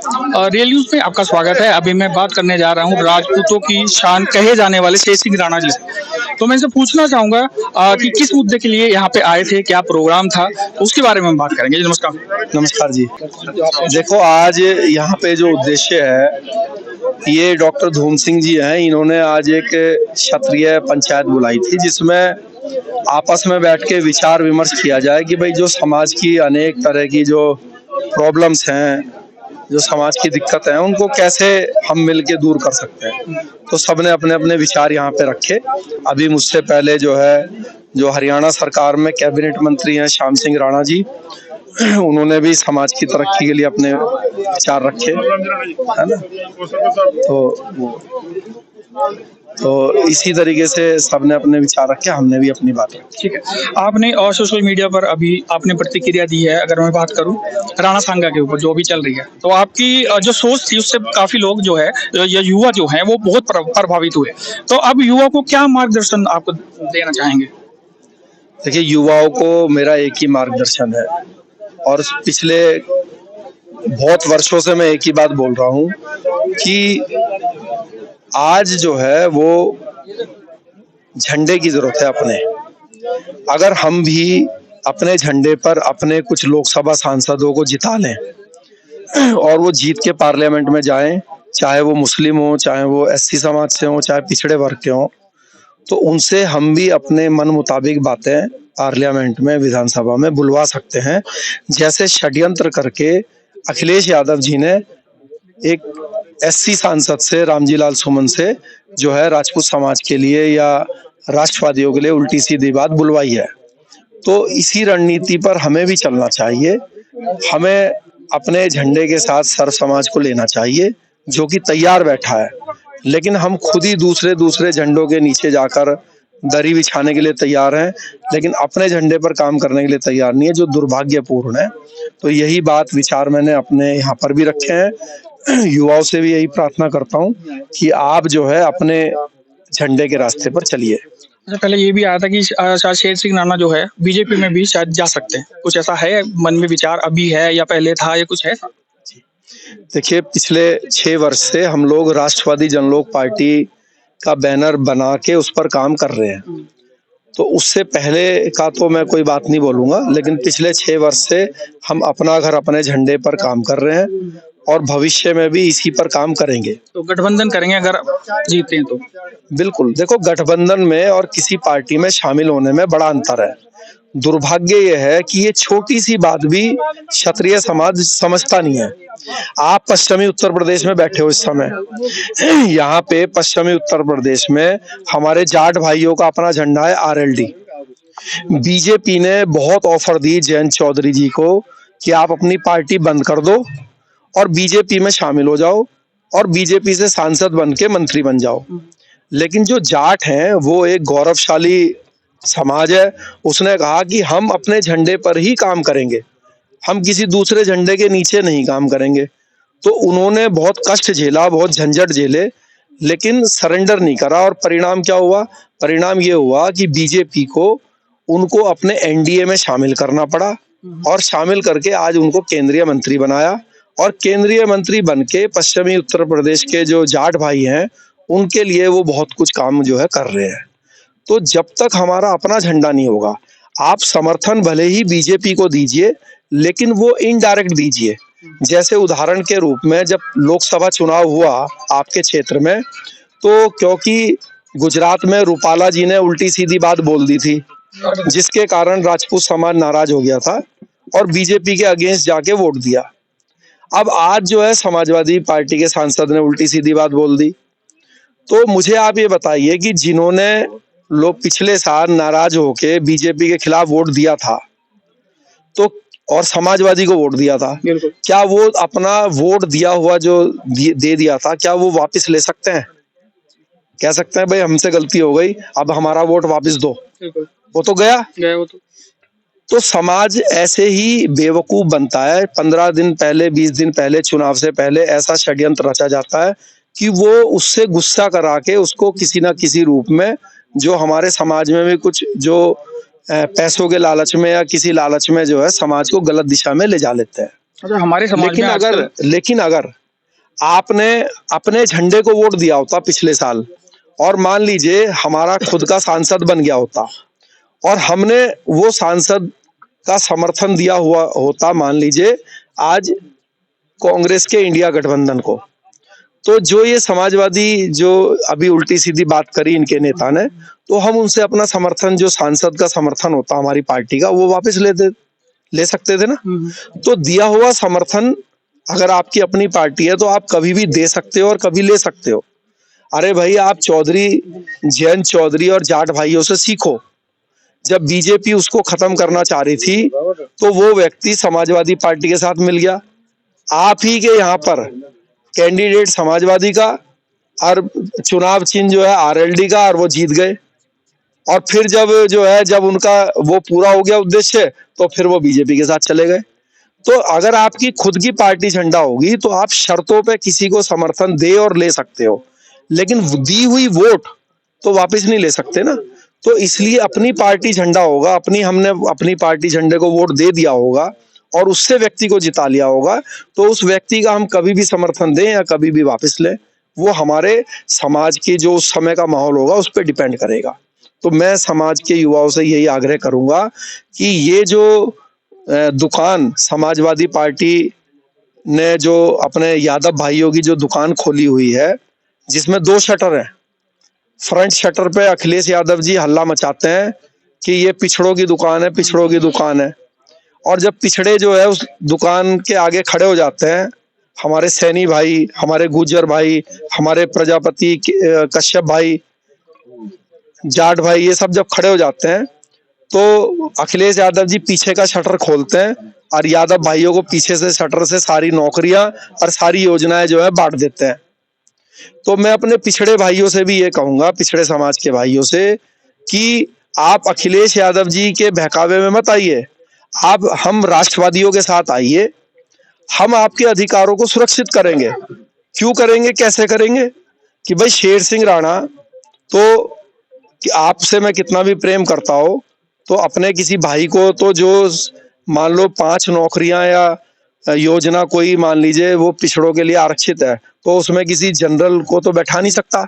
Real news में आपका स्वागत है। अभी मैं बात करने जा रहा हूँ राजपूतों की शान कहे जाने वाले शेर सिंह राणा जी से। तो मैं इनसे पूछना चाहूंगा कि किस मुद्दे के लिए यहाँ पे आए थे, क्या प्रोग्राम था, तो उसके बारे में हम बात करेंगे। जी नमस्कार। नमस्कार जी। देखो, आज यहाँ पे जो उद्देश्य है, ये डॉक्टर धूम सिंह जी हैं। इन्होंने आज एक क्षत्रिय पंचायत बुलाई थी, जिसमें आपस में बैठ के विचार विमर्श किया जाए कि भाई जो समाज की अनेक तरह की जो प्रॉब्लम्स हैं, जो समाज की दिक्कत है, उनको कैसे हम मिलके दूर कर सकते हैं। तो सबने अपने अपने विचार यहाँ पे रखे। अभी मुझसे पहले जो हरियाणा सरकार में कैबिनेट मंत्री हैं श्याम सिंह राणा जी, उन्होंने भी समाज की तरक्की के लिए अपने विचार रखे, है ना। तो इसी तरीके से सबने अपने विचार रखे, हमने भी अपनी बात रखी। ठीक है, आपने और सोशल मीडिया पर अभी आपने प्रतिक्रिया दी है। अगर मैं बात करूं राणा सांगा के ऊपर जो भी चल रही है, तो आपकी जो सोच थी उससे काफी लोग जो है या युवा जो है वो बहुत प्रभावित हुए। तो अब युवा को क्या मार्गदर्शन आप देना चाहेंगे? देखिए, युवाओं को मेरा एक ही मार्गदर्शन है, और पिछले बहुत वर्षों से मैं एक ही बात बोल रहा हूँ कि आज जो है वो झंडे की जरूरत है अपने। अगर हम भी अपने झंडे पर अपने कुछ लोकसभा सांसदों को जिता लें और वो जीत के पार्लियामेंट में जाएं, चाहे वो मुस्लिम हो, चाहे वो एससी समाज से हो, चाहे पिछड़े वर्ग के हों, तो उनसे हम भी अपने मन मुताबिक बातें पार्लियामेंट में, विधानसभा में बुलवा सकते हैं। जैसे षड्यंत्र करके अखिलेश यादव जी ने एक एससी सांसद से, रामजी लाल सुमन से, जो है राजपूत समाज के लिए या राष्ट्रवादियों के लिए उल्टी सीधी बात बुलवाई है। तो इसी रणनीति पर हमें भी चलना चाहिए। हमें अपने झंडे के साथ सर्व समाज को लेना चाहिए, जो कि तैयार बैठा है, लेकिन हम खुद ही दूसरे झंडों के नीचे जाकर दरी बिछाने के लिए तैयार हैं, लेकिन अपने झंडे पर काम करने के लिए तैयार नहीं है, जो दुर्भाग्यपूर्ण है। तो यही बात विचार मैंने अपने यहाँ पर भी रखे हैं। युवाओं से भी यही प्रार्थना करता हूँ कि आप जो है अपने झंडे के रास्ते पर चलिए। अच्छा, पहले ये भी आया था कि शायद शेर सिंह राणा जो है बीजेपी में भी शायद जा सकते हैं। कुछ ऐसा है मन में विचार अभी है या पहले था, या कुछ है? देखिए, पिछले 6 वर्ष से हम लोग राष्ट्रवादी जनलोक पार्टी का बैनर बना के उस पर काम कर रहे हैं। तो उससे पहले का तो मैं कोई बात नहीं बोलूंगा, लेकिन पिछले 6 वर्ष से हम अपना घर अपने झंडे पर काम कर रहे हैं, और भविष्य में भी इसी पर काम करेंगे। तो गठबंधन करेंगे अगर जीते हैं तो? बिल्कुल। देखो, गठबंधन में और किसी पार्टी में शामिल होने में बड़ा अंतर है। दुर्भाग्य यह है कि ये छोटी सी बात भी क्षत्रिय समाज समझता नहीं है। आप पश्चिमी उत्तर प्रदेश में बैठे हो इस समय, यहाँ पे पश्चिमी उत्तर प्रदेश में हमारे जाट भाइयों का अपना झंडा है, आरएलडी। बीजेपी ने बहुत ऑफर दी जयंत चौधरी जी को कि आप अपनी पार्टी बंद कर दो और बीजेपी में शामिल हो जाओ, और बीजेपी से सांसद बन के मंत्री बन जाओ। लेकिन जो जाट हैं वो एक गौरवशाली समाज है। उसने कहा कि हम अपने झंडे पर ही काम करेंगे, हम किसी दूसरे झंडे के नीचे नहीं काम करेंगे। तो उन्होंने बहुत कष्ट झेला, बहुत झंझट झेले, लेकिन सरेंडर नहीं करा। और परिणाम क्या हुआ? परिणाम ये हुआ कि बीजेपी को उनको अपने एनडीए में शामिल करना पड़ा, और शामिल करके आज उनको केंद्रीय मंत्री बनाया। और केंद्रीय मंत्री बनके पश्चिमी उत्तर प्रदेश के जो जाट भाई हैं उनके लिए वो बहुत कुछ काम जो है कर रहे हैं। तो जब तक हमारा अपना झंडा नहीं होगा, आप समर्थन भले ही बीजेपी को दीजिए, लेकिन वो इनडायरेक्ट दीजिए। जैसे उदाहरण के रूप में जब लोकसभा चुनाव हुआ आपके क्षेत्र में, तो क्योंकि गुजरात में रूपाला जी ने उल्टी सीधी बात बोल दी थी, जिसके कारण राजपूत समाज नाराज हो गया था और बीजेपी के अगेंस्ट जाके वोट दिया। अब आज जो है समाजवादी पार्टी के सांसद ने उल्टी सीधी बात बोल दी। तो मुझे आप ये बताइए कि जिन्होंने लोग पिछले साल नाराज होके बीजेपी के खिलाफ वोट दिया था, तो और समाजवादी को वोट दिया था, क्या वो अपना वोट दिया हुआ जो दे दिया था, क्या वो वापस ले सकते हैं? कह सकते हैं भाई हमसे गलती हो गई, अब हमारा वोट वापस दो? वो तो गया वो तो समाज ऐसे ही बेवकूफ बनता है। 15 दिन पहले, 20 दिन पहले, चुनाव से पहले ऐसा षड्यंत्र रचा जाता है कि वो उससे गुस्सा करा के उसको किसी ना किसी रूप में, जो हमारे समाज में भी कुछ जो पैसों के लालच में या किसी लालच में जो है समाज को गलत दिशा में ले जा लेते हैं। अच्छा, हमारे समाज लेकिन में अगर आजकल लेकिन अगर आपने अपने झंडे को वोट दिया होता पिछले साल, और मान लीजिए हमारा खुद का सांसद बन गया होता, और हमने वो सांसद का समर्थन दिया हुआ होता, मान लीजिए आज कांग्रेस के इंडिया गठबंधन को, तो जो ये समाजवादी जो अभी उल्टी सीधी बात करी इनके नेता ने, तो हम उनसे अपना समर्थन, जो सांसद का समर्थन होता हमारी पार्टी का, वो वापस ले सकते थे ना। तो दिया हुआ समर्थन अगर आपकी अपनी पार्टी है तो आप कभी भी दे सकते हो और कभी ले सकते हो। अरे भाई, आप चौधरी, जैन चौधरी और जाट भाइयों से सीखो। जब बीजेपी उसको खत्म करना चाह रही थी तो वो व्यक्ति समाजवादी पार्टी के साथ मिल गया। आप ही के यहाँ पर कैंडिडेट समाजवादी का, और चुनाव चिन्ह जो है आरएलडी का, और वो जीत गए। और फिर जब उनका वो पूरा हो गया उद्देश्य, तो फिर वो बीजेपी के साथ चले गए। तो अगर आपकी खुद की पार्टी झंडा होगी तो आप शर्तों पे किसी को समर्थन दे और ले सकते हो, लेकिन दी हुई वोट तो वापस नहीं ले सकते ना। तो इसलिए अपनी पार्टी झंडा होगा, हमने अपनी पार्टी झंडे को वोट दे दिया होगा और उससे व्यक्ति को जिता लिया होगा, तो उस व्यक्ति का हम कभी भी समर्थन दें या कभी भी वापस लें, वो हमारे समाज की जो उस समय का माहौल होगा उस पर डिपेंड करेगा। तो मैं समाज के युवाओं से यही आग्रह करूंगा कि ये जो दुकान समाजवादी पार्टी ने जो अपने यादव भाइयों की जो दुकान खोली हुई है, जिसमें 2 शटर हैं। फ्रंट शटर पे अखिलेश यादव जी हल्ला मचाते हैं कि ये पिछड़ों की दुकान है, पिछड़ों की दुकान है। और जब पिछड़े जो है उस दुकान के आगे खड़े हो जाते हैं, हमारे सैनी भाई, हमारे गुर्जर भाई, हमारे प्रजापति कश्यप भाई, जाट भाई, ये सब जब खड़े हो जाते हैं तो अखिलेश यादव जी पीछे का शटर खोलते हैं और यादव भाइयों को पीछे से शटर से सारी नौकरियां और सारी योजनाएं जो है बांट देते हैं। तो मैं अपने पिछड़े भाइयों से भी ये कहूंगा, पिछड़े समाज के भाइयों से, कि आप अखिलेश यादव जी के बहकावे में मत आइए। आप हम राष्ट्रवादियों के साथ आइए, हम आपके अधिकारों को सुरक्षित करेंगे। क्यों करेंगे, कैसे करेंगे? कि भाई शेर सिंह राणा, तो कि आपसे मैं कितना भी प्रेम करता हो, तो अपने किसी भाई को तो जो मान लो 5 नौकरियां या योजना कोई मान लीजिए वो पिछड़ों के लिए आरक्षित है, तो उसमें किसी जनरल को तो बैठा नहीं सकता।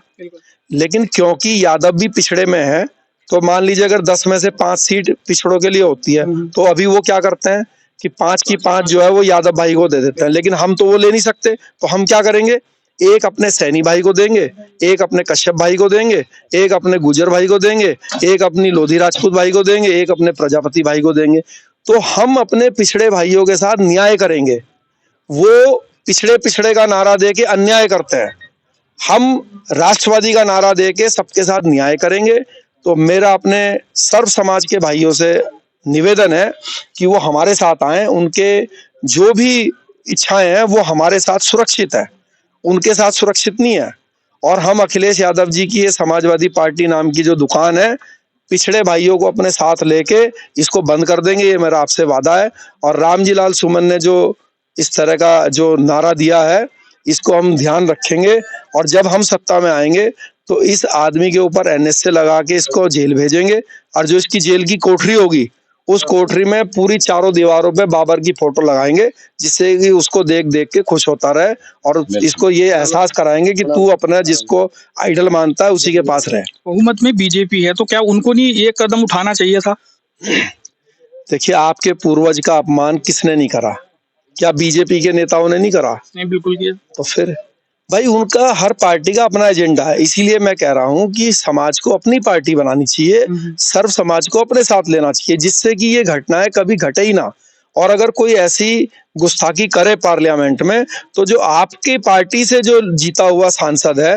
लेकिन क्योंकि यादव भी पिछड़े में है, तो मान लीजिए अगर 10 में से 5 सीट पिछड़ों के लिए होती है, तो अभी वो क्या करते हैं कि 5 की 5 जो है वो यादव भाई को दे देते हैं। लेकिन हम तो वो ले नहीं सकते, तो हम क्या करेंगे, एक अपने सैनी भाई को देंगे, एक अपने कश्यप भाई को देंगे, एक अपने गुजर भाई को देंगे, एक अपनी लोधी राजपूत भाई को देंगे, एक अपने प्रजापति भाई को देंगे। तो हम अपने पिछड़े भाइयों के साथ न्याय करेंगे। वो पिछड़े पिछड़े का नारा दे के अन्याय करते हैं, हम राष्ट्रवादी का नारा दे के सबके साथ न्याय करेंगे। तो मेरा अपने सर्व समाज के भाइयों से निवेदन है कि वो हमारे साथ आए, उनके जो भी इच्छाएं हैं वो हमारे साथ सुरक्षित है, उनके साथ सुरक्षित नहीं है। और हम अखिलेश यादव जी की ये समाजवादी पार्टी नाम की जो दुकान है, पिछड़े भाइयों को अपने साथ लेके इसको बंद कर देंगे, ये मेरा आपसे वादा है। और रामजी लाल सुमन ने जो इस तरह का जो नारा दिया है, इसको हम ध्यान रखेंगे। और जब हम सत्ता में आएंगे तो इस आदमी के ऊपर एनएसए लगा के इसको जेल भेजेंगे, और जो इसकी जेल की कोठरी होगी, उस कोठरी में पूरी चारों दीवारों पे बाबर की फोटो लगाएंगे, जिससे कि उसको देख देख के खुश होता रहे, और इसको ये एहसास कराएंगे कि तू अपना जिसको आइडल मानता है उसी के पास रहे। बहुमत में बीजेपी है, तो क्या उनको नहीं ये कदम उठाना चाहिए था? देखिए, आपके पूर्वज का अपमान किसने नहीं करा? क्या बीजेपी के नेताओं ने नहीं करा? नहीं, बिल्कुल किया। तो फिर भाई, उनका हर पार्टी का अपना एजेंडा है। इसीलिए मैं कह रहा हूं कि समाज को अपनी पार्टी बनानी चाहिए, सर्व समाज को अपने साथ लेना चाहिए, जिससे कि ये घटनाएं कभी घटे ही ना। और अगर कोई ऐसी गुस्ताखी करे पार्लियामेंट में, तो जो आपकी पार्टी से जो जीता हुआ सांसद है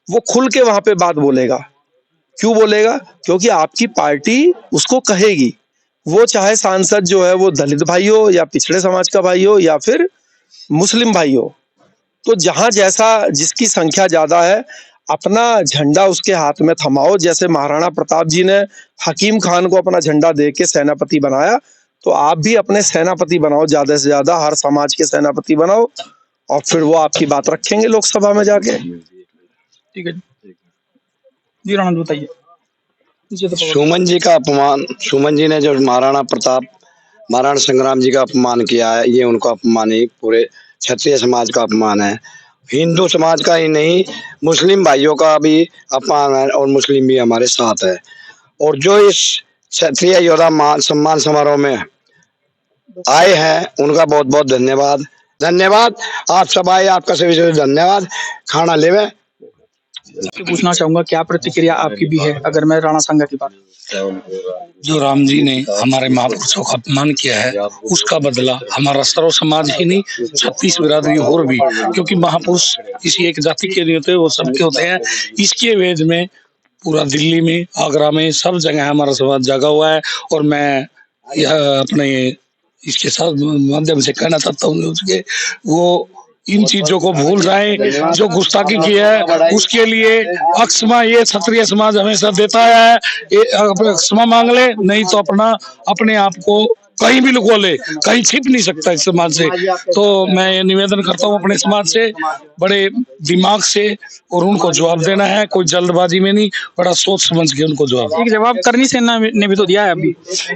वो खुल के वहां पे बात बोलेगा। क्यों बोलेगा? क्योंकि आपकी पार्टी उसको कहेगी। वो चाहे सांसद जो है वो दलित भाई हो, या पिछड़े समाज का भाई हो, या फिर मुस्लिम भाई हो। तो जहां जैसा जिसकी संख्या ज्यादा है, अपना झंडा उसके हाथ में थमाओ। जैसे महाराणा प्रताप जी ने हकीम खान को अपना झंडा दे के सेनापति बनाया, तो आप भी अपने सेनापति बनाओ, ज्यादा से ज्यादा हर समाज के सेनापति बनाओ, और फिर वो आपकी बात रखेंगे लोकसभा में जाके। ठीक है जी, राणा बताइए। सुमन जी का अपमान, सुमन जी ने जो महाराणा प्रताप महाराणा संग्राम जी का अपमान किया है, ये उनका अपमान ही पूरे क्षत्रिय समाज का अपमान है। हिंदू समाज का ही नहीं, मुस्लिम भाइयों का भी अपमान है और मुस्लिम भी हमारे साथ है। और जो इस क्षत्रिय योद्धा सम्मान समारोह में आए हैं उनका बहुत बहुत धन्यवाद। धन्यवाद आप सब आए, आपका सभी से धन्यवाद। खाना लेवे पूछना चाहूंगा क्या प्रतिक्रिया आपकी भी है अगर मैं राणा सांगा की बात। जो राम जी ने हमारे महापुरुषों का अपमान किया है उसका बदला हमारा सर्व समाज ही नहीं, 36 बिरादरी और भी, क्योंकि महापुरुष किसी एक जाति के नहीं होते, वो सबके होते हैं। इसके वेद में पूरा दिल्ली में, आगरा में, सब जगह हमारा समाज जगा हुआ है। और मैं यह अपने इसके साथ माध्यम से कहना चाहता हूँ उसके वो इन चीजों को भूल जाएं। जो गुस्ताखी की है उसके लिए अक्षमा ये क्षत्रिय समाज हमेशा देता है, क्षमा मांग ले, नहीं तो अपने आप को कहीं भी लुको ले, कहीं छिप नहीं सकता इस समाज से। तो मैं ये निवेदन करता हूँ अपने समाज से, बड़े दिमाग से, और उनको जवाब देना है, कोई जल्दबाजी में नहीं, बड़ा सोच समझ के उनको जवाब। एक जवाब करनी सेना ने भी तो दिया है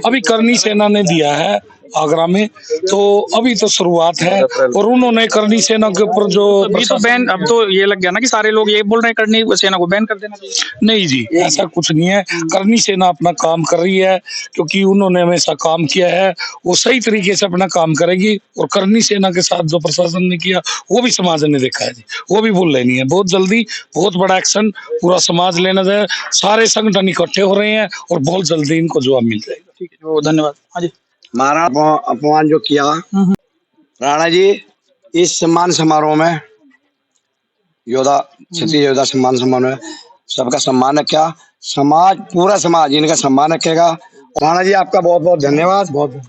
अभी करनी सेना ने दिया है आगरा में, तो अभी तो शुरुआत है। और उन्होंने करनी सेना के ऊपर जो अभी तो बैन, अब तो ये लग गया ना कि सारे लोग ये बोल रहे हैं करनी सेना को बैन कर देना चाहिए। नहीं जी, ऐसा कुछ नहीं है। करनी सेना अपना काम कर रही है, क्योंकि उन्होंने हमेशा काम किया है, वो सही तरीके से अपना काम करेगी। और करनी सेना के साथ जो प्रशासन ने किया वो भी समाज ने देखा है जी, वो भी भूल लेनी है। बहुत जल्दी बहुत बड़ा एक्शन पूरा समाज लेना जाए, सारे संगठन इकट्ठे हो रहे हैं और बहुत जल्दी इनको जवाब मिल जाएगा। ठीक है, तो धन्यवाद। हाँ जी, महाराणा अपमान जो किया राणा जी इस सम्मान समारोह में, योद्धा क्षत्रिय योद्धा सम्मान समारोह में सबका सम्मान रखा, समाज पूरा समाज इनका सम्मान रखेगा। राणा जी आपका बहुत बहुत धन्यवाद। बहुत